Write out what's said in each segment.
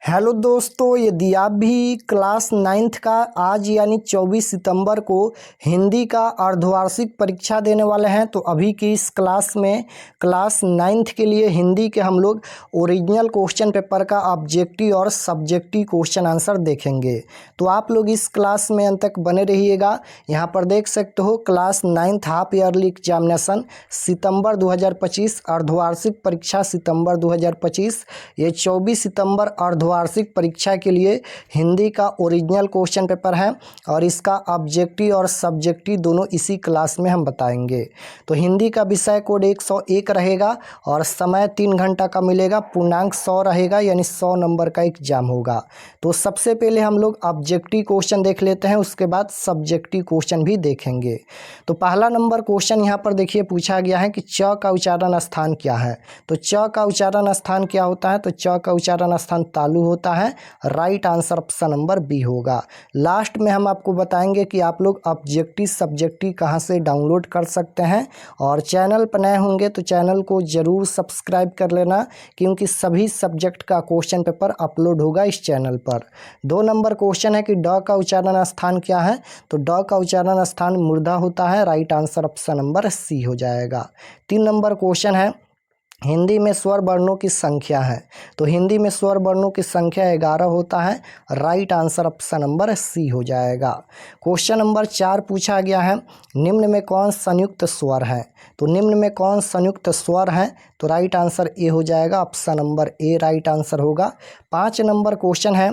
Hello दोस्तों, यदि आप भी क्लास 9th का आज यानी 24 सितंबर को हिंदी का अर्धवार्षिक परीक्षा देने वाले हैं तो अभी की इस क्लास में क्लास 9th के लिए हिंदी के हम लोग ओरिजिनल क्वेश्चन पेपर का ऑब्जेक्टिव और सब्जेक्टिव क्वेश्चन आंसर देखेंगे। तो आप लोग इस क्लास में अंत तक बने रहिएगा। यहाँ पर देख सकते हो class 9th half yearly examination सितंबर 2025, अर्धवार्षिक परीक्षा सितंबर 2025। ये 24 सितंबर अर्धवार्षिक परीक्षा के लिए हिंदी का ओरिजिनल क्वेश्चन पेपर है और इसका ऑब्जेक्टिव और सब्जेक्टिव दोनों इसी क्लास में हम बताएंगे। तो हिंदी का विषय कोड 101 रहेगा और समय 3 घंटा का मिलेगा। पूर्णांक 100 रहेगा यानी 100 नंबर का एग्जाम होगा। तो सबसे पहले हम लोग ऑब्जेक्टिव क्वेश्चन देख लेते हैं, उसके बाद सब्जेक्टिव क्वेश्चन भी देखेंगे। तो पहला नंबर क्वेश्चन यहाँ पर देखिए पूछा गया है कि च का उच्चारण स्थान क्या है। तो च का उच्चारण स्थान क्या होता है? तो च का उच्चारण स्थान तालु होता है। Right answer option number B होगा। लास्ट में हम आपको बताएंगे कि आप लोग ऑब्जेक्टिव सब्जेक्टिव कहां से डाउनलोड कर सकते हैं। और चैनल पर नए होंगे तो चैनल को ज़रूर सब्सक्राइब कर लेना, क्योंकि सभी सब्जेक्ट का क्वेश्चन पेपर अपलोड होगा इस चैनल पर। 2 नंबर क्वेश्चन है कि ड का उच्चारण स्थान क्या है। तो ड का उच्चारण स्थान मूर्धा होता है। Right answer option number C हो जाएगा। 3 नंबर क्वेश्चन है हिंदी में स्वर वर्णों की संख्या है। तो हिंदी में स्वर वर्णों की संख्या 11 होता है। Right answer option number C हो जाएगा। क्वेश्चन नंबर 4 पूछा गया है निम्न में कौन संयुक्त स्वर है। तो निम्न में कौन संयुक्त स्वर है? तो राइट आंसर ए हो जाएगा। Option number A right answer होगा। 5 नंबर क्वेश्चन है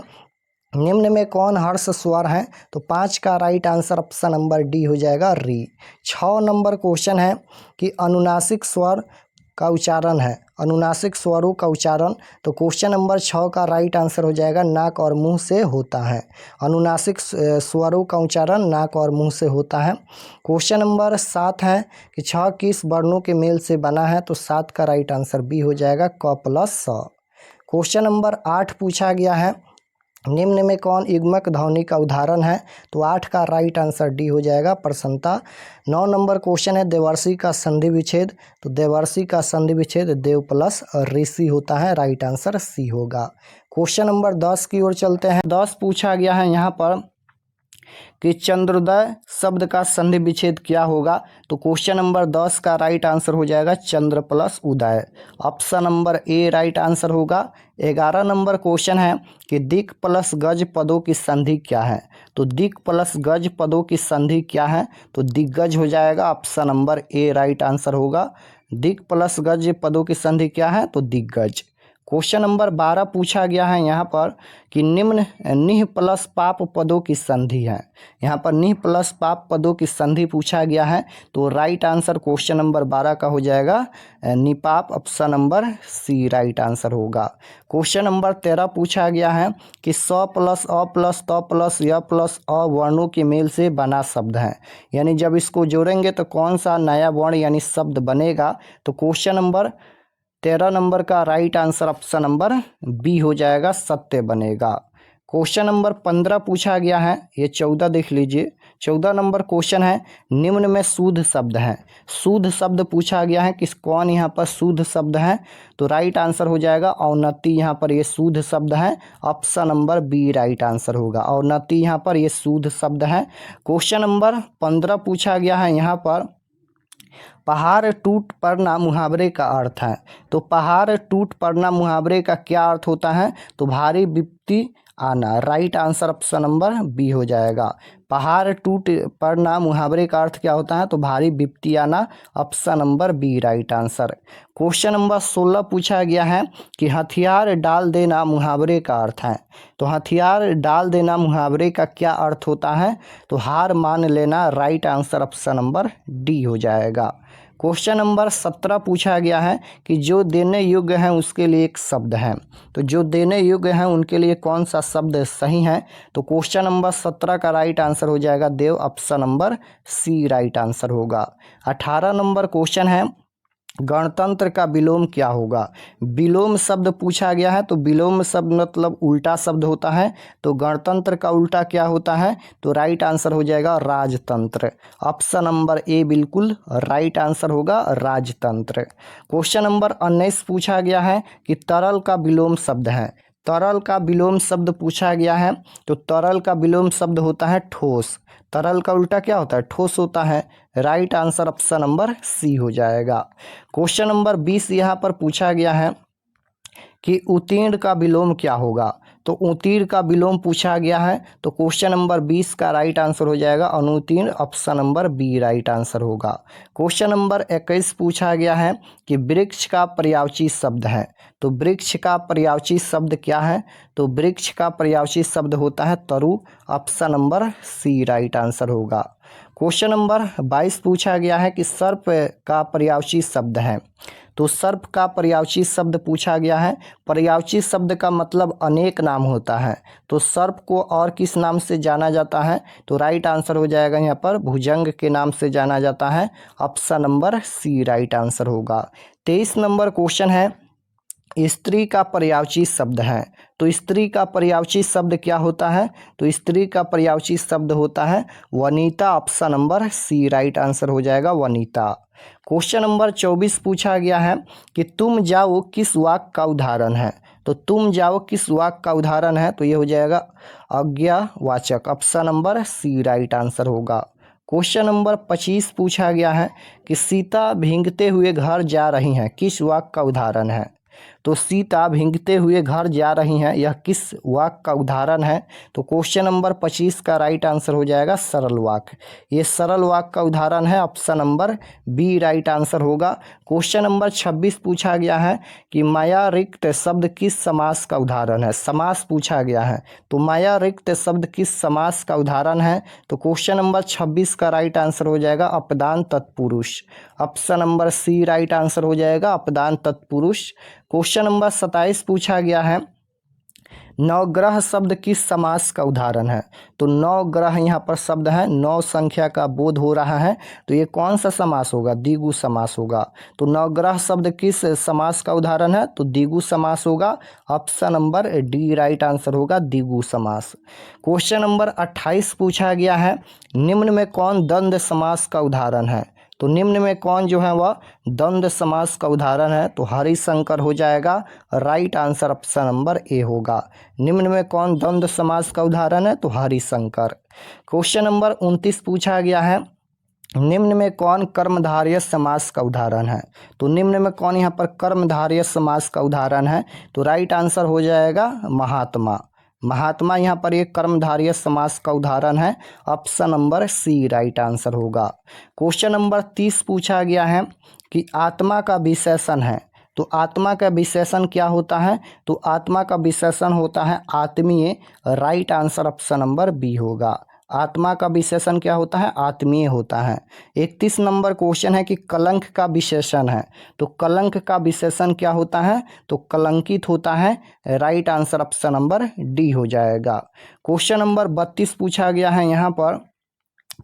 निम्न में कौन हर्ष स्वर है। तो 5 का right answer option number D हो जाएगा री। 6 नंबर क्वेश्चन है कि अनुनासिक स्वर का उच्चारण है, अनुनासिक स्वरों का उच्चारण। तो क्वेश्चन नंबर 6 का राइट आंसर हो जाएगा नाक और मुंह से होता है। अनुनासिक स्वरों का उच्चारण नाक और मुंह से होता है। क्वेश्चन नंबर 7 है कि 6 किस वर्णों के मेल से बना है। तो 7 का राइट आंसर बी हो जाएगा क प्लस स। क्वेश्चन नंबर 8 पूछा गया है निम्न में कौन युग्मक ध्वनि का उदाहरण है। तो 8 का राइट आंसर डी हो जाएगा प्रसन्नता। 9 नंबर क्वेश्चन है देवर्षि का संधि विच्छेद। तो देवर्षि का संधि विच्छेद देव प्लस ऋषि होता है। राइट आंसर सी होगा। क्वेश्चन नंबर 10 की ओर चलते हैं। 10 पूछा गया है यहाँ पर कि चंद्रोदय शब्द का संधि विच्छेद क्या होगा। तो क्वेश्चन नंबर 10 का राइट आंसर हो जाएगा चंद्र प्लस उदय। Option number A right answer होगा। 11 नंबर क्वेश्चन है कि दिक् प्लस गज पदों की संधि क्या है। तो दिक् प्लस गज पदों की संधि क्या है। तो दिग्गज हो जाएगा। Option number A right answer होगा। दिक् प्लस गज पदों की संधि क्या है। तो दिग्गज। क्वेश्चन नंबर 12 पूछा गया है यहाँ पर कि निम्न निह प्लस पाप पदों की संधि है। यहाँ पर निह प्लस पाप पदों की संधि पूछा गया है। तो राइट आंसर क्वेश्चन नंबर 12 का हो जाएगा निपाप। Option number C right answer होगा। क्वेश्चन नंबर 13 पूछा गया है कि स प्लस अ प्लस त प्लस य प्लस अ वर्णों के मेल से बना शब्द है, यानी जब इसको जोड़ेंगे तो कौन सा नया वर्ण यानी शब्द बनेगा। तो क्वेश्चन नंबर 13 नंबर का right answer option number B हो जाएगा सत्य बनेगा। क्वेश्चन नंबर 15 पूछा गया है, ये 14 देख लीजिए। 14 नंबर क्वेश्चन है निम्न में शुद्ध शब्द है। शुद्ध शब्द पूछा गया है कि कौन यहाँ पर शुद्ध शब्द है। तो राइट आंसर हो जाएगा औन्नति। यहाँ पर ये शुद्ध शब्द है। Option number B right answer होगा। औन्नति यहाँ पर ये शुद्ध शब्द है। क्वेश्चन नंबर 15 पूछा गया है यहाँ पर पहाड़ टूट पड़ना मुहावरे का अर्थ है। तो पहाड़ टूट पड़ना मुहावरे का क्या अर्थ होता है। तो भारी विपत्ति आना। Right answer option number B हो जाएगा। पहाड़ टूट पड़ना मुहावरे का अर्थ क्या होता है। तो भारी विपत्ति आना। Option number B right answer. Question number 16 पूछा गया है कि हथियार डाल देना मुहावरे का अर्थ है। तो हथियार डाल देना मुहावरे का क्या अर्थ होता है। तो हार मान लेना। Right answer option number D हो जाएगा। क्वेश्चन नंबर 17 पूछा गया है कि जो देने योग्य है उसके लिए एक शब्द है। तो जो देने योग्य है उनके लिए कौन सा शब्द सही है। तो क्वेश्चन नंबर 17 का राइट आंसर हो जाएगा देव। Option number C right answer होगा। 18 नंबर क्वेश्चन है गणतंत्र का विलोम क्या होगा। विलोम शब्द पूछा गया है। तो विलोम शब्द मतलब उल्टा शब्द होता है। तो गणतंत्र का उल्टा क्या होता है। तो राइट आंसर हो जाएगा राजतंत्र। ऑप्शन नंबर ए बिल्कुल राइट आंसर होगा राजतंत्र। क्वेश्चन नंबर 19 पूछा गया है कि तरल का विलोम शब्द है। तरल का विलोम शब्द पूछा गया है, तो तरल का विलोम शब्द होता है ठोस। तरल का उल्टा क्या होता है? ठोस होता है। Right answer option number C हो जाएगा। क्वेश्चन नंबर 20 यहाँ पर पूछा गया है कि उत्तीर्ण का विलोम क्या होगा। तो उत्तीर्ण का विलोम पूछा गया है, तो क्वेश्चन नंबर 20 का राइट आंसर हो जाएगा अनुत्तीर्ण, option number B right answer होगा। क्वेश्चन नंबर 21 पूछा गया है कि वृक्ष का पर्यायवाची शब्द है। तो वृक्ष का पर्यायवाची शब्द क्या है? तो वृक्ष का पर्यायवाची शब्द होता है तरु, option number C right answer होगा। क्वेश्चन नंबर 22 पूछा गया है कि सर्प का पर्यायवाची शब्द है। तो सर्प का पर्यायवाची शब्द पूछा गया है। पर्यायवाची शब्द का मतलब अनेक नाम होता है, तो सर्प को और किस नाम से जाना जाता है? तो राइट आंसर हो जाएगा यहाँ पर भुजंग के नाम से जाना जाता है, option number C right answer होगा। 23 नंबर क्वेश्चन है, स्त्री का पर्यायवाची शब्द है। तो स्त्री का पर्यायवाची शब्द क्या होता है? तो स्त्री का पर्यायवाची शब्द होता है वनिता, option number C right answer हो जाएगा वनिता। क्वेश्चन नंबर 24 पूछा गया है कि तुम जाओ किस वाक्य का उदाहरण है। तो तुम जाओ किस वाक्य का उदाहरण है? तो ये हो जाएगा आज्ञावाचक, option number C right answer होगा। क्वेश्चन नंबर 25 पूछा गया है कि सीता भीगते हुए घर जा रही हैं, किस वाक्य का उदाहरण है? तो सीता भीगते हुए घर जा रही हैं, यह किस वाक्य का उदाहरण है? तो क्वेश्चन नंबर 25 का राइट आंसर हो जाएगा सरल वाक्य। ये सरल वाक्य का उदाहरण है, option number B right answer होगा। क्वेश्चन नंबर 26 पूछा गया है कि माया रिक्त शब्द किस समास का उदाहरण है? समास पूछा गया है, तो माया रिक्त शब्द किस समास का उदाहरण है? तो क्वेश्चन नंबर 26 का राइट आंसर हो जाएगा अपदान तत्पुरुष, option number C right answer हो जाएगा अपदान तत्पुरुष। क्वेश्चन नंबर 27 पूछा गया है नवग्रह शब्द किस समास का उदाहरण है? तो नवग्रह यहाँ पर शब्द है, 9 संख्या का बोध हो रहा है, तो ये कौन सा समास होगा? द्विगु समास होगा। तो नवग्रह शब्द किस समास का उदाहरण है? तो द्विगु समास होगा, option number D right answer होगा द्विगु समास। क्वेश्चन नंबर 28 पूछा गया है निम्न में कौन द्वंद्व समास का उदाहरण है? तो निम्न में कौन जो है वह द्वंद्व समास का उदाहरण है? तो हरिशंकर हो जाएगा, right answer option number A होगा। निम्न में कौन द्वंद्व समास का उदाहरण है? तो हरिशंकर। क्वेश्चन नंबर 29 पूछा गया है निम्न में कौन कर्मधारय समास का उदाहरण है? तो निम्न में कौन यहाँ पर कर्मधारय समास का उदाहरण है? तो राइट आंसर हो जाएगा महात्मा। महात्मा यहाँ पर एक कर्मधारय समास का उदाहरण है, option number C right answer होगा। क्वेश्चन नंबर 30 पूछा गया है कि आत्मा का विशेषण है। तो आत्मा का विशेषण क्या होता है? तो आत्मा का विशेषण होता है आत्मीय, right answer option number B होगा। आत्मा का विशेषण क्या होता है? आत्मीय होता है। 31 नंबर क्वेश्चन है कि कलंक का विशेषण है। तो कलंक का विशेषण क्या होता है? तो कलंकित होता है, right answer option number D हो जाएगा। क्वेश्चन नंबर 32 पूछा गया है यहाँ पर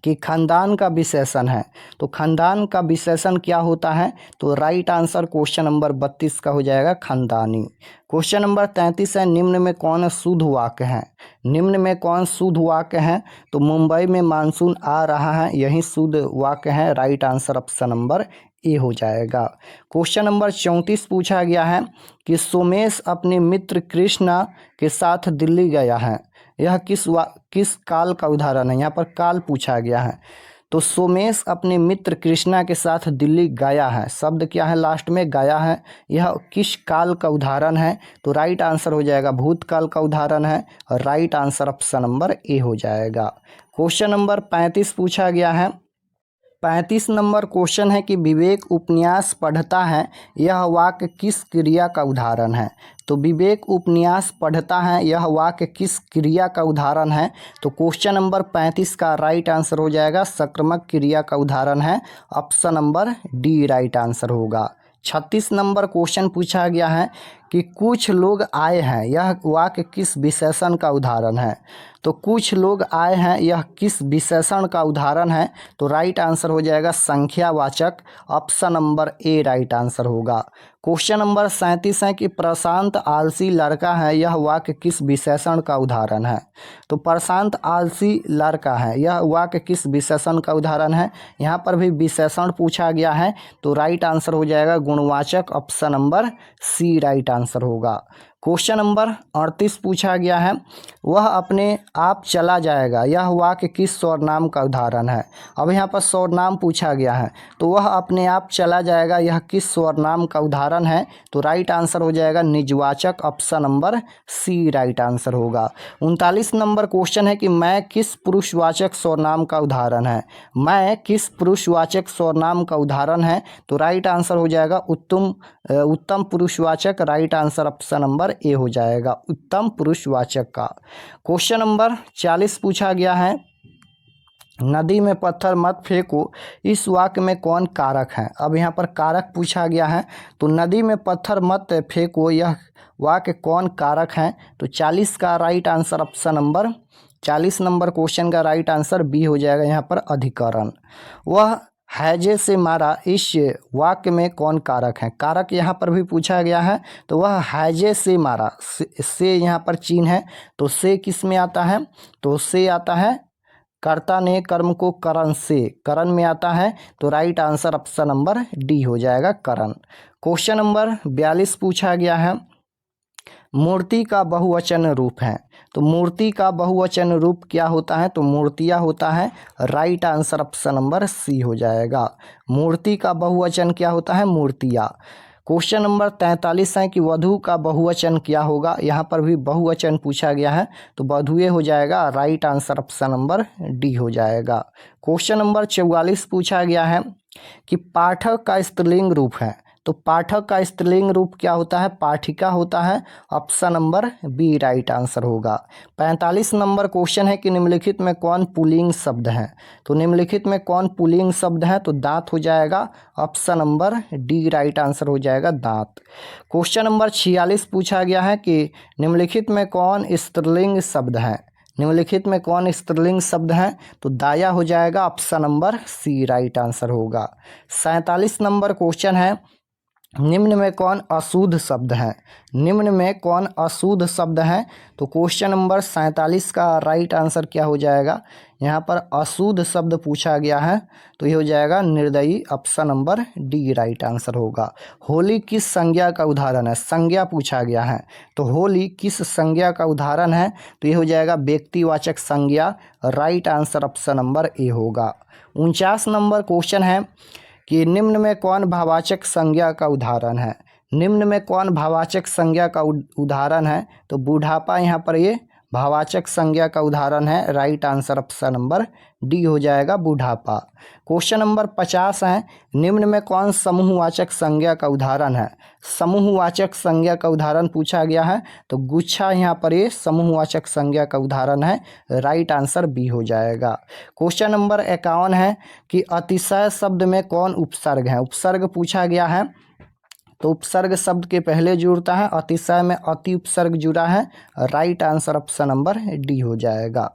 कि खानदान का विशेषण है। तो खानदान का विशेषण क्या होता है? तो राइट आंसर क्वेश्चन नंबर 32 का हो जाएगा खानदानी। क्वेश्चन नंबर 33 है निम्न में कौन शुद्ध वाक्य है? निम्न में कौन शुद्ध वाक्य है? तो मुंबई में मानसून आ रहा है, यही शुद्ध वाक्य है, राइट आंसर ऑप्शन नंबर ए हो जाएगा। क्वेश्चन नंबर 34 पूछा गया है कि सोमेश अपने मित्र कृष्णा के साथ दिल्ली गया है, यह किस काल का उदाहरण है? यहाँ पर काल पूछा गया है। तो सोमेश अपने मित्र कृष्णा के साथ दिल्ली गया है, शब्द क्या है? लास्ट में गया है, यह किस काल का उदाहरण है? तो राइट आंसर हो जाएगा भूतकाल का उदाहरण है, और राइट आंसर ऑप्शन नंबर ए हो जाएगा। क्वेश्चन नंबर 35 पूछा गया है। 35 नंबर क्वेश्चन है कि विवेक उपन्यास पढ़ता है, यह वाक्य किस क्रिया का उदाहरण है? तो विवेक उपन्यास पढ़ता है, यह वाक्य किस क्रिया का उदाहरण है? तो क्वेश्चन नंबर 35 का राइट आंसर हो जाएगा सक्रियक क्रिया का उदाहरण है, option number D right answer होगा। 36 नंबर क्वेश्चन पूछा गया है कि कुछ लोग आए हैं, यह वाक्य किस विशेषण का उदाहरण है? तो कुछ लोग आए हैं, यह किस विशेषण का उदाहरण है? तो राइट आंसर हो जाएगा संख्यावाचक, option number A right answer होगा। क्वेश्चन नंबर 37 है कि प्रशांत आलसी लड़का है, यह वाक्य किस विशेषण का उदाहरण है? तो प्रशांत आलसी लड़का है, यह वाक्य किस विशेषण का उदाहरण है? यहाँ पर भी विशेषण पूछा गया है, तो राइट आंसर हो जाएगा गुणवाचक, option number C right answer होगा। क्वेश्चन नंबर 38 पूछा गया है, वह अपने आप चला जाएगा, यह वाक्य किस सर्वनाम का उदाहरण है। अब यहाँ पर सर्वनाम पूछा गया है, तो वह अपने आप चला जाएगा, यह किस सर्वनाम का उदाहरण है। तो राइट आंसर हो जाएगा निजवाचक, option number C right answer होगा। 39 नंबर क्वेश्चन है कि मैं किस पुरुषवाचक सर्वनाम का उदाहरण है। मैं किस पुरुषवाचक सर्वनाम का उदाहरण है। तो राइट आंसर हो जाएगा उत्तम पुरुषवाचक, राइट आंसर ऑप्शन नंबर ए हो जाएगा, उत्तम पुरुषवाचक का। क्वेश्चन नंबर 40 पूछा गया है, नदी में पत्थर मत फेंको, इस वाक्य में कौन कारक है। अब यहाँ पर कारक पूछा गया है, तो नदी में पत्थर मत फेंको, यह वाक्य कौन कारक है। तो 40 का right answer option number 40 number question का राइट आंसर बी हो जाएगा यहाँ पर अधिकरण। वह हैजे से मारा, इस वाक्य में कौन कारक है। कारक यहाँ पर भी पूछा गया है, तो वह हैजे से मारा, से यहाँ पर चिन्ह है, तो से किस में आता है। तो से आता है कर्ता ने कर्म को करण से, करण में आता है, तो right answer option number D हो जाएगा करण। क्वेश्चन नंबर 42 पूछा गया है, मूर्ति का बहुवचन रूप है। तो मूर्ति का बहुवचन रूप क्या होता है। तो मूर्तियाँ होता है, right answer option number C हो जाएगा। मूर्ति का बहुवचन क्या होता है, मूर्तियाँ। क्वेश्चन नंबर 43 है कि वधु का बहुवचन क्या होगा। यहाँ पर भी बहुवचन पूछा गया है, तो वधुए हो जाएगा, right answer option number D हो जाएगा। क्वेश्चन नंबर 44 पूछा गया है कि पाठक का स्त्रीलिंग रूप है। तो पाठक का स्त्रीलिंग रूप क्या होता है, पाठिका होता है, option number B right answer होगा। 45 नंबर क्वेश्चन है कि निम्नलिखित में कौन पुल्लिंग शब्द है। तो निम्नलिखित में कौन पुल्लिंग शब्द है। तो दांत हो जाएगा, option number D right answer हो जाएगा दांत। क्वेश्चन नंबर 46 पूछा गया है कि निम्नलिखित में कौन स्त्रीलिंग शब्द है। निम्नलिखित में कौन स्त्रीलिंग शब्द है। तो दाया हो जाएगा, option number C right answer होगा। 47 नंबर क्वेश्चन है, निम्न में कौन अशुद्ध शब्द है। निम्न में कौन अशुद्ध शब्द है। तो क्वेश्चन नंबर 47 का राइट आंसर क्या हो जाएगा। यहाँ पर अशुद्ध शब्द पूछा गया है, तो ये हो जाएगा निर्दयी, option number D right answer होगा। होली किस संज्ञा का उदाहरण है। संज्ञा पूछा गया है, तो होली किस संज्ञा का उदाहरण है। तो ये हो जाएगा व्यक्तिवाचक संज्ञा, right answer option number A होगा। 49 नंबर क्वेश्चन है कि निम्न में कौन भावाचक संज्ञा का उदाहरण है। निम्न में कौन भावाचक संज्ञा का उदाहरण है। तो बुढ़ापा यहाँ पर ये भावाचक संज्ञा का उदाहरण है, right answer option number D हो जाएगा बुढ़ापा। क्वेश्चन नंबर 50 है, निम्न में कौन समूहवाचक संज्ञा का उदाहरण है। समूहवाचक संज्ञा का उदाहरण पूछा गया है, तो गुच्छा यहाँ पर ये समूहवाचक संज्ञा का उदाहरण है, राइट आंसर बी हो जाएगा। क्वेश्चन नंबर 51 है कि अतिशय शब्द में कौन उपसर्ग है। उपसर्ग पूछा गया है, तो उपसर्ग शब्द के पहले जुड़ता है, अतिशय में अति उपसर्ग जुड़ा है, right answer option number D हो जाएगा।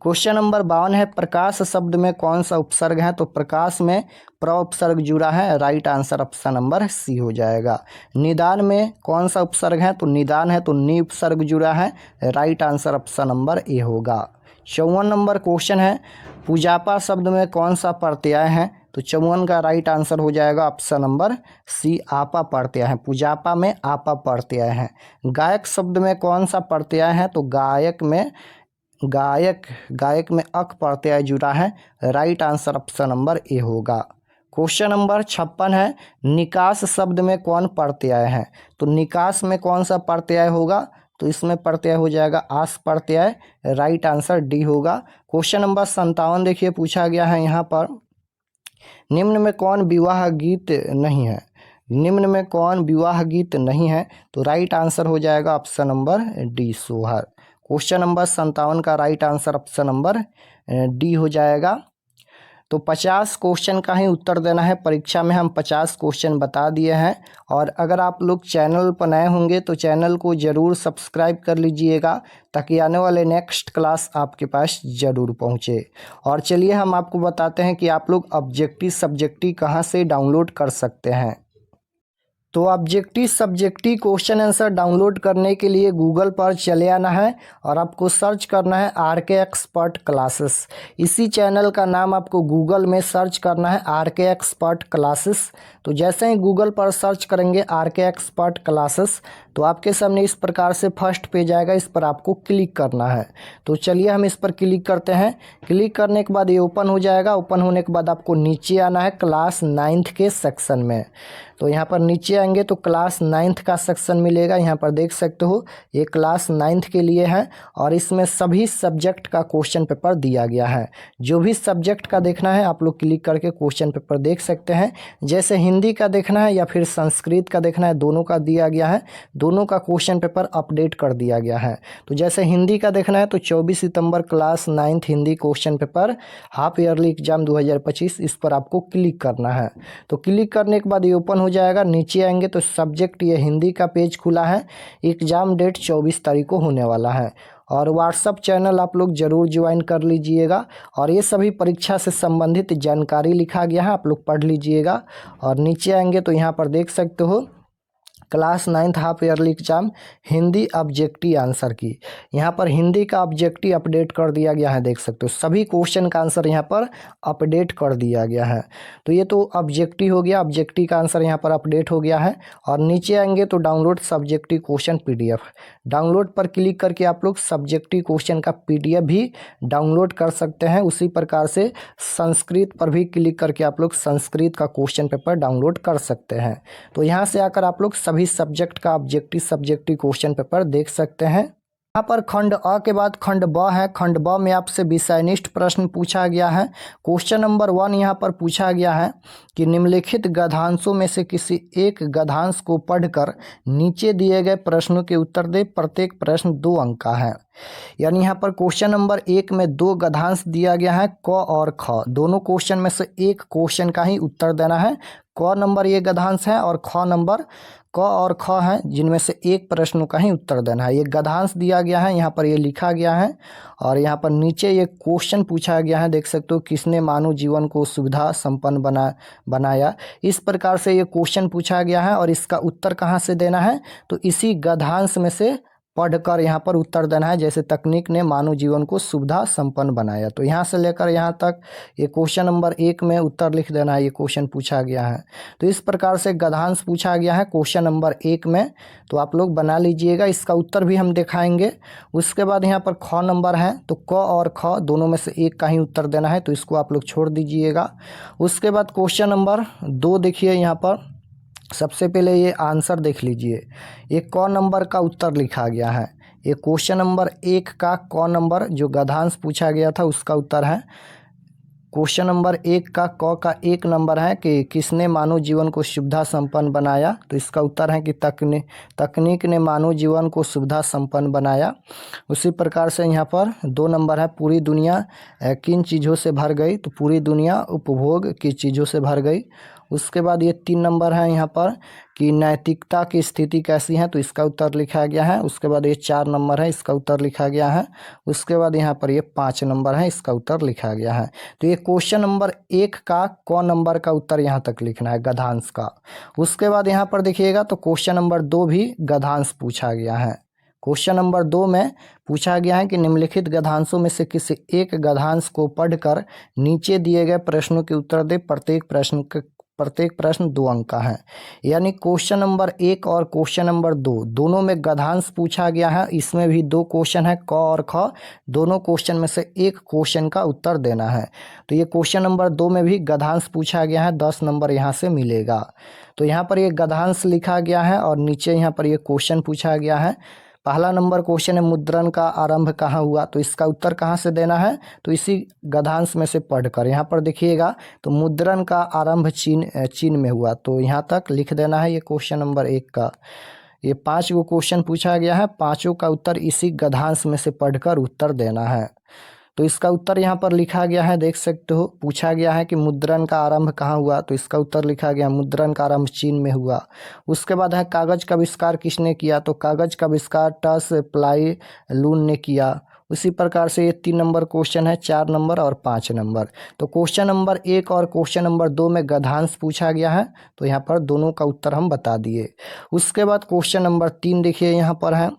क्वेश्चन नंबर 52 है, प्रकाश शब्द में कौन सा उपसर्ग है। तो प्रकाश में प्र उपसर्ग जुड़ा है, right answer option number C हो जाएगा। निदान में कौन सा उपसर्ग है। तो निदान है, तो नि उपसर्ग जुड़ा है, right answer option number A होगा। 54 नंबर क्वेश्चन है, पूजापा शब्द में कौन सा प्रत्यय है। तो 54 का राइट आंसर हो जाएगा ऑप्शन नंबर सी आपा प्रत्यय है, पूजापा में आपा प्रत्यय है। गायक शब्द में कौन सा प्रत्यय है। तो गायक में अक प्रत्यय जुड़ा है, right answer option number A होगा। क्वेश्चन नंबर 56 है, निकास शब्द में कौन प्रत्यय है। तो निकास में कौन सा प्रत्यय होगा। तो इसमें प्रत्यय हो जाएगा आस प्रत्यय, राइट आंसर डी होगा। क्वेश्चन नंबर 57 देखिए पूछा गया है यहाँ पर, निम्न में कौन विवाह गीत नहीं है। निम्न में कौन विवाह गीत नहीं है। तो राइट आंसर हो जाएगा ऑप्शन नंबर डी सोहर। क्वेश्चन नंबर 57 का right answer option number D हो जाएगा। तो 50 क्वेश्चन का ही उत्तर देना है। परीक्षा में हम 50 क्वेश्चन बता दिए हैं, और अगर आप लोग चैनल पर नए होंगे तो चैनल को ज़रूर सब्सक्राइब कर लीजिएगा, ताकि आने वाले नेक्स्ट क्लास आपके पास ज़रूर पहुंचे। और चलिए हम आपको बताते हैं कि आप लोग ऑब्जेक्टिव सब्जेक्टिव कहां से डाउनलोड कर सकते हैं। तो objective subjective question answer download करने के लिए गूगल पर चले आना है, और आपको सर्च करना है RK एक्सपर्ट क्लासेस। इसी चैनल का नाम आपको गूगल में सर्च करना है, RK एक्सपर्ट क्लासेस। तो जैसे ही गूगल पर सर्च करेंगे RK एक्सपर्ट क्लासेस, तो आपके सामने इस प्रकार से फर्स्ट पेज आएगा, इस पर आपको क्लिक करना है। तो चलिए हम इस पर क्लिक करते हैं। क्लिक करने के बाद ये ओपन हो जाएगा। ओपन होने के बाद आपको नीचे आना है क्लास 9th के सेक्शन में। तो यहाँ पर नीचे आएंगे तो क्लास 9th का सेक्शन मिलेगा। यहाँ पर देख सकते हो ये क्लास 9th के लिए है और इसमें सभी सब्जेक्ट का क्वेश्चन पेपर दिया गया है। जो भी सब्जेक्ट का देखना है आप लोग क्लिक करके क्वेश्चन पेपर देख सकते हैं। जैसे हिंदी का देखना है या फिर संस्कृत का देखना है, दोनों का दिया गया है। दोनों का क्वेश्चन पेपर अपडेट कर दिया गया है। तो जैसे हिंदी का देखना है तो 24 सितंबर class 9th Hindi question paper half yearly exam 2025, इस पर आपको क्लिक करना है। तो क्लिक करने के बाद ये ओपन हो जाएगा। नीचे आएंगे तो सब्जेक्ट ये हिंदी का पेज खुला है। एग्ज़ाम डेट 24 तारीख को होने वाला है और व्हाट्सअप चैनल आप लोग ज़रूर ज्वाइन कर लीजिएगा। और ये सभी परीक्षा से संबंधित जानकारी लिखा गया है, आप लोग पढ़ लीजिएगा। और नीचे आएंगे तो यहाँ पर देख सकते हो class 9th half yearly exam Hindi objective answer की, यहाँ पर हिंदी का ऑब्जेक्टिव अपडेट कर दिया गया है। देख सकते हो सभी क्वेश्चन का आंसर यहाँ पर अपडेट कर दिया गया है। तो ये तो ऑब्जेक्टिव हो गया, ऑब्जेक्टिव का आंसर यहाँ पर अपडेट हो गया है। और नीचे आएंगे तो download subjective question PDF, download पर क्लिक करके आप लोग सब्जेक्टिव क्वेश्चन का PDF भी डाउनलोड कर सकते हैं। उसी प्रकार से संस्कृत पर भी क्लिक करके आप लोग संस्कृत का क्वेश्चन पेपर डाउनलोड कर सकते हैं। तो यहाँ से आकर आप लोग सभी सब्जेक्ट का सब्जेक्टिव क्वेश्चन पेपर देख सकते हैं। यहाँ पर खंड अ के बाद खंड ब है। खंड ब में आपसे विषयनिष्ठ प्रश्न पूछा गया है। क्वेश्चन नंबर 1 यहाँ पर पूछा गया है कि निम्नलिखित गद्यांशों में से किसी एक गद्यांश को पढ़कर नीचे दिए गए प्रश्नों के उत्तर दे। प्रत्येक प्रश्न 2 अंक का है। यानी यहाँ पर क्वेश्चन नंबर 1 में 2 गद्यांश दिया गया है, क और ख। दोनों क्वेश्चन में से एक क्वेश्चन का ही उत्तर देना है। क नंबर ये गद्यांश है और ख नंबर क और ख है, जिनमें से एक प्रश्न का ही उत्तर देना है। ये गद्यांश दिया गया है, यहाँ पर ये लिखा गया है। और यहाँ पर नीचे ये क्वेश्चन पूछा गया है, देख सकते हो किसने मानव जीवन को सुविधा संपन्न बनाया। इस प्रकार से ये क्वेश्चन पूछा गया है और इसका उत्तर कहाँ से देना है, तो इसी गद्यांश में से पढ़कर यहाँ पर उत्तर देना है। जैसे तकनीक ने मानव जीवन को सुविधा संपन्न बनाया, तो यहाँ से लेकर यहाँ तक ये क्वेश्चन नंबर 1 में उत्तर लिख देना है। ये क्वेश्चन पूछा गया है, तो इस प्रकार से गद्यांश पूछा गया है क्वेश्चन नंबर 1 में। तो आप लोग बना लीजिएगा, इसका उत्तर भी हम दिखाएंगे। उसके बाद यहाँ पर ख नंबर है, तो क और ख दोनों में से एक का ही उत्तर देना है, तो इसको आप लोग छोड़ दीजिएगा। उसके बाद क्वेश्चन नंबर 2 देखिए, यहाँ पर सबसे पहले ये आंसर देख लीजिए। ये क नंबर का उत्तर लिखा गया है। ये क्वेश्चन नंबर 1 का क नंबर जो गद्यांश पूछा गया था उसका उत्तर है। क्वेश्चन नंबर 1 का क का 1 नंबर है कि किसने मानव जीवन को सुविधा संपन्न बनाया, तो इसका उत्तर है कि तकनीक ने मानव जीवन को सुविधा संपन्न बनाया। उसी प्रकार से यहाँ पर 2 नंबर है, पूरी दुनिया किन चीज़ों से भर गई, तो पूरी दुनिया उपभोग की चीज़ों से भर गई। उसके बाद ये 3 नंबर है यहाँ पर कि नैतिकता की स्थिति कैसी है, तो इसका उत्तर लिखा गया है। उसके बाद ये 4 नंबर है, इसका उत्तर लिखा गया है। उसके बाद यहाँ पर ये 5 नंबर है, इसका उत्तर लिखा गया है। तो ये क्वेश्चन नंबर 1 का क नंबर का उत्तर यहाँ तक लिखना है गद्यांश का। उसके बाद यहाँ पर देखिएगा तो क्वेश्चन नंबर 2 भी गद्यांश पूछा गया है। क्वेश्चन नंबर 2 में पूछा गया है कि निम्नलिखित गद्यांशों में से किसी एक गद्यांश को पढ़कर नीचे दिए गए प्रश्नों के उत्तर दे। प्रत्येक प्रश्न 2 अंक का है। यानी क्वेश्चन नंबर 1 और क्वेश्चन नंबर 2 दोनों में गद्यांश पूछा गया है। इसमें भी 2 क्वेश्चन है, क और ख। दोनों क्वेश्चन में से एक क्वेश्चन का उत्तर देना है। तो ये क्वेश्चन नंबर 2 में भी गद्यांश पूछा गया है, 10 नंबर यहाँ से मिलेगा। तो यहाँ पर ये गद्यांश लिखा गया है और नीचे यहाँ पर ये क्वेश्चन पूछा गया है। पहला नंबर क्वेश्चन है मुद्रण का आरंभ कहाँ हुआ, तो इसका उत्तर कहाँ से देना है, तो इसी गद्यांश में से पढ़कर। यहाँ पर देखिएगा तो मुद्रण का आरंभ चीन में हुआ, तो यहाँ तक लिख देना है। ये क्वेश्चन नंबर 1 का ये 5 गो क्वेश्चन पूछा गया है, पाँचों का उत्तर इसी गद्यांश में से पढ़कर उत्तर देना है। तो इसका उत्तर यहाँ पर लिखा गया है, देख सकते हो। पूछा गया है कि मुद्रण का आरंभ कहाँ हुआ, तो इसका उत्तर लिखा गया मुद्रण का आरंभ चीन में हुआ। उसके बाद है कागज का आविष्कार किसने किया, तो कागज का आविष्कार टस प्लाई लून ने किया। उसी प्रकार से ये 3 नंबर क्वेश्चन है, 4 नंबर और 5 नंबर। तो क्वेश्चन नंबर 1 और क्वेश्चन नंबर 2 में गद्यांश पूछा गया है, तो यहाँ पर दोनों का उत्तर हम बता दिए। उसके बाद क्वेश्चन नंबर 3 देखिए, यहाँ पर है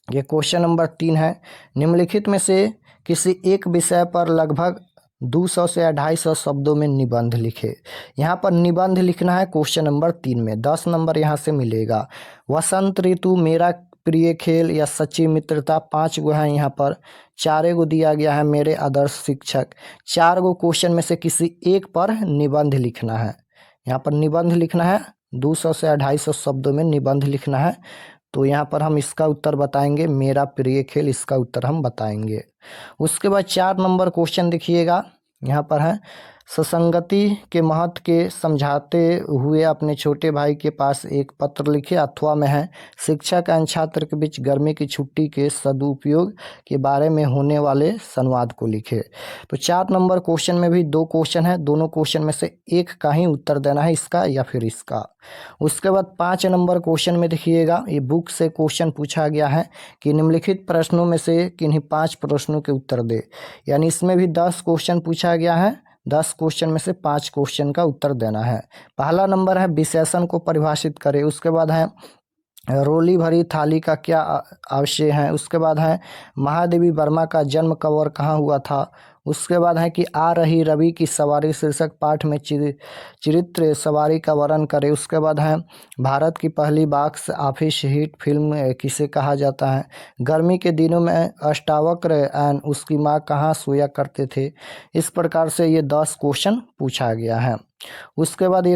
ये क्वेश्चन नंबर 3 है, निम्नलिखित में से किसी एक विषय पर लगभग 200 से 250 शब्दों में निबंध लिखे। यहाँ पर निबंध लिखना है क्वेश्चन नंबर 3 में, 10 नंबर यहाँ से मिलेगा। वसंत ऋतु, मेरा प्रिय खेल या सच्ची मित्रता, 5 गो है यहाँ पर। 4 गो दिया गया है मेरे आदर्श शिक्षक। 4 गो क्वेश्चन में से किसी एक पर निबंध लिखना है। यहाँ पर निबंध लिखना है, 200 से 250 शब्दों में निबंध लिखना है। तो यहाँ पर हम इसका उत्तर बताएंगे, मेरा प्रिय खेल, इसका उत्तर हम बताएंगे। उसके बाद 4 नंबर क्वेश्चन देखिएगा, यहाँ पर है ससंगति के महत्व के समझाते हुए अपने छोटे भाई के पास एक पत्र लिखे। अथवा में है शिक्षक एवं छात्र के बीच गर्मी की छुट्टी के सदुपयोग के बारे में होने वाले संवाद को लिखे। तो 4 नंबर क्वेश्चन में भी 2 क्वेश्चन है, दोनों क्वेश्चन में से एक का ही उत्तर देना है, इसका या फिर इसका। उसके बाद 5 नंबर क्वेश्चन में देखिएगा, ये बुक से क्वेश्चन पूछा गया है कि निम्नलिखित प्रश्नों में से किन्हीं 5 प्रश्नों के उत्तर दे। यानी इसमें भी 10 क्वेश्चन पूछा गया है, 10 क्वेश्चन में से 5 क्वेश्चन का उत्तर देना है। पहला नंबर है विशेषण को परिभाषित करें। उसके बाद है रोली भरी थाली का क्या आशय है। उसके बाद है महादेवी वर्मा का जन्म कब और कहाँ हुआ था। उसके बाद है कि आ रही रवि की सवारी शीर्षक पाठ में चरित्र सवारी का वर्णन करें। उसके बाद है भारत की पहली बॉक्स ऑफिस हिट फिल्म किसे कहा जाता है। गर्मी के दिनों में अष्टावक्र एंड उसकी माँ कहाँ सोया करते थे। इस प्रकार से ये 10 क्वेश्चन पूछा गया है। उसके बाद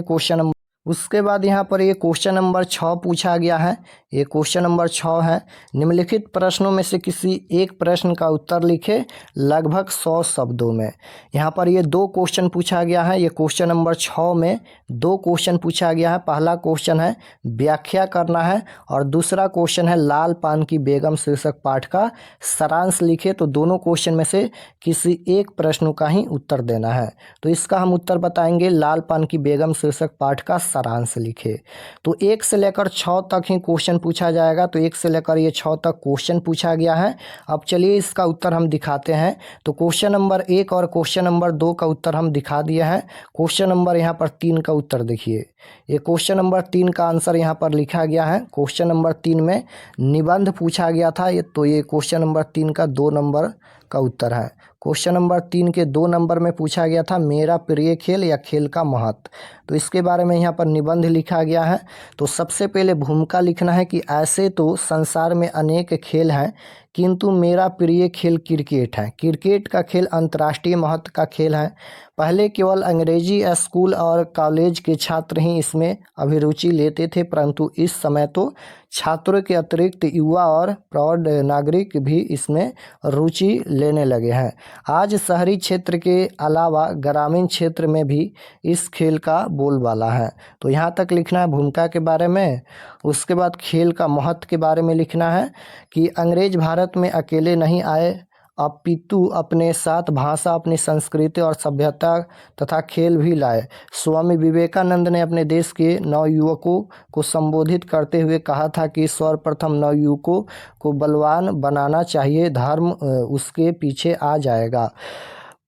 यहाँ पर ये क्वेश्चन नंबर 6 पूछा गया है। ये क्वेश्चन नंबर 6 है, निम्नलिखित प्रश्नों में से किसी एक प्रश्न का उत्तर लिखे लगभग 100 शब्दों में। यहाँ पर ये 2 क्वेश्चन पूछा गया है। ये क्वेश्चन नंबर 6 में 2 क्वेश्चन पूछा गया है। पहला क्वेश्चन है व्याख्या करना है और दूसरा क्वेश्चन है लाल पान की बेगम शीर्षक पाठ का सारांश लिखे। तो दोनों क्वेश्चन में से किसी एक प्रश्न का ही उत्तर देना है। तो इसका हम उत्तर बताएंगे, लाल पान की बेगम शीर्षक पाठ का सारांश लिखे। तो 1 से लेकर 6 तक ही क्वेश्चन पूछा जाएगा। तो 1 से लेकर ये 6 तक क्वेश्चन पूछा गया है। अब चलिए इसका उत्तर हम दिखाते हैं। तो क्वेश्चन नंबर 1 और क्वेश्चन नंबर 2 का उत्तर हम दिखा दिए हैं। क्वेश्चन नंबर यहाँ पर 3 का उत्तर देखिए। ये क्वेश्चन नंबर 3 का आंसर यहाँ पर लिखा गया है। क्वेश्चन नंबर 3 में निबंध पूछा गया था। तो ये क्वेश्चन नंबर 3 का 2 नंबर का उत्तर है। क्वेश्चन नंबर 3 के 2 नंबर में पूछा गया था मेरा प्रिय खेल या खेल का महत्व। तो इसके बारे में यहाँ पर निबंध लिखा गया है। तो सबसे पहले भूमिका लिखना है कि ऐसे तो संसार में अनेक खेल हैं, किंतु मेरा प्रिय खेल क्रिकेट है। क्रिकेट का खेल अंतर्राष्ट्रीय महत्व का खेल है। पहले केवल अंग्रेजी स्कूल और कॉलेज के छात्र ही इसमें अभिरुचि लेते थे, परंतु इस समय तो छात्रों के अतिरिक्त युवा और प्रौढ़ नागरिक भी इसमें रुचि लेने लगे हैं। आज शहरी क्षेत्र के अलावा ग्रामीण क्षेत्र में भी इस खेल का बोलबाला है। तो यहाँ तक लिखना है भूमिका के बारे में। उसके बाद खेल का महत्व के बारे में लिखना है कि अंग्रेज भारत में अकेले नहीं आए, अपितु अपने साथ भाषा, अपनी संस्कृति और सभ्यता तथा खेल भी लाए। स्वामी विवेकानंद ने अपने देश के नवयुवकों को संबोधित करते हुए कहा था कि सर्वप्रथम नवयुवकों को बलवान बनाना चाहिए, धर्म उसके पीछे आ जाएगा।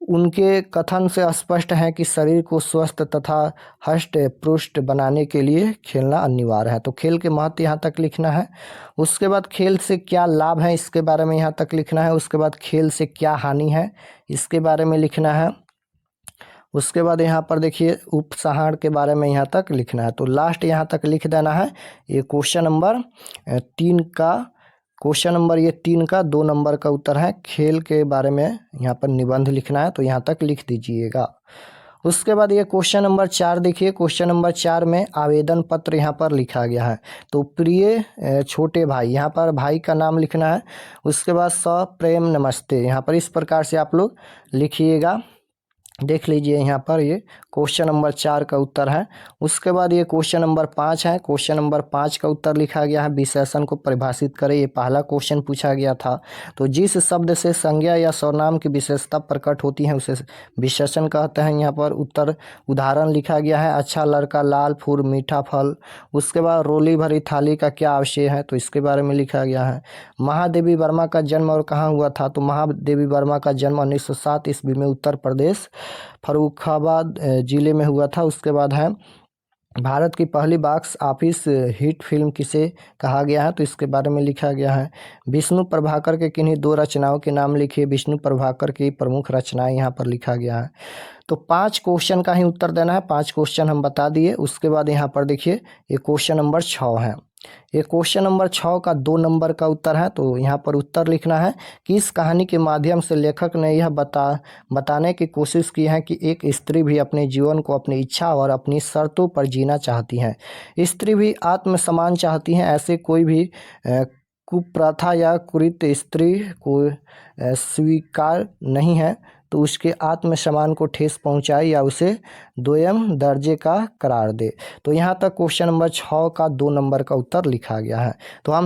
उनके कथन से स्पष्ट है कि शरीर को स्वस्थ तथा हष्ट पुष्ट बनाने के लिए खेलना अनिवार्य है। तो खेल के महत्व यहाँ तक लिखना है। उसके बाद खेल से क्या लाभ है इसके बारे में यहाँ तक लिखना है। उसके बाद खेल से क्या हानि है इसके बारे में लिखना है। उसके बाद यहाँ पर देखिए उपसंहार के बारे में यहाँ तक लिखना है। तो लास्ट यहाँ तक लिख देना है। ये क्वेश्चन नंबर 3 का 2 नंबर का उत्तर है। खेल के बारे में यहाँ पर निबंध लिखना है, तो यहाँ तक लिख दीजिएगा। उसके बाद ये क्वेश्चन नंबर 4 देखिए। क्वेश्चन नंबर 4 में आवेदन पत्र यहाँ पर लिखा गया है। तो प्रिय छोटे भाई, यहाँ पर भाई का नाम लिखना है। उसके बाद सप्रेम नमस्ते, यहाँ पर इस प्रकार से आप लोग लिखिएगा। देख लीजिए यहाँ पर ये क्वेश्चन नंबर 4 का उत्तर है। उसके बाद ये क्वेश्चन नंबर 5 है। क्वेश्चन नंबर 5 का उत्तर लिखा गया है विशेषण को परिभाषित करें। ये पहला क्वेश्चन पूछा गया था। तो जिस शब्द से संज्ञा या सर्वनाम की विशेषता प्रकट होती है उसे विशेषण कहते हैं। यहाँ पर उत्तर उदाहरण लिखा गया है, अच्छा लड़का, लाल फूल, मीठा फल। उसके बाद रोली भरी थाली का क्या आशय है, तो इसके बारे में लिखा गया है। महादेवी वर्मा का जन्म और कहाँ हुआ था, तो महादेवी वर्मा का जन्म 1907 ईस्वी में उत्तर प्रदेश फर्रुखाबाद जिले में हुआ था। उसके बाद है भारत की पहली बॉक्स ऑफिस हिट फिल्म किसे कहा गया है, तो इसके बारे में लिखा गया है। विष्णु प्रभाकर के किन्हीं 2 रचनाओं के नाम लिखिए। विष्णु प्रभाकर की प्रमुख रचनाएं यहाँ पर लिखा गया है। तो 5 क्वेश्चन का ही उत्तर देना है। 5 क्वेश्चन हम बता दिए। उसके बाद यहाँ पर देखिए ये क्वेश्चन नंबर 6 है। ये क्वेश्चन नंबर 6 का 2 नंबर का उत्तर है। तो यहाँ पर उत्तर लिखना है कि इस कहानी के माध्यम से लेखक ने यह बताने की कोशिश की है कि एक स्त्री भी अपने जीवन को अपनी इच्छा और अपनी शर्तों पर जीना चाहती है। स्त्री भी आत्मसम्मान चाहती हैं। ऐसे कोई भी कुप्रथा या कुरीति स्त्री को स्वीकार नहीं है तो उसके आत्मसम्मान को ठेस पहुंचाए या उसे दोयम दर्जे का करार दे। तो यहाँ तक क्वेश्चन नंबर 6 का 2 नंबर का उत्तर लिखा गया है। तो हम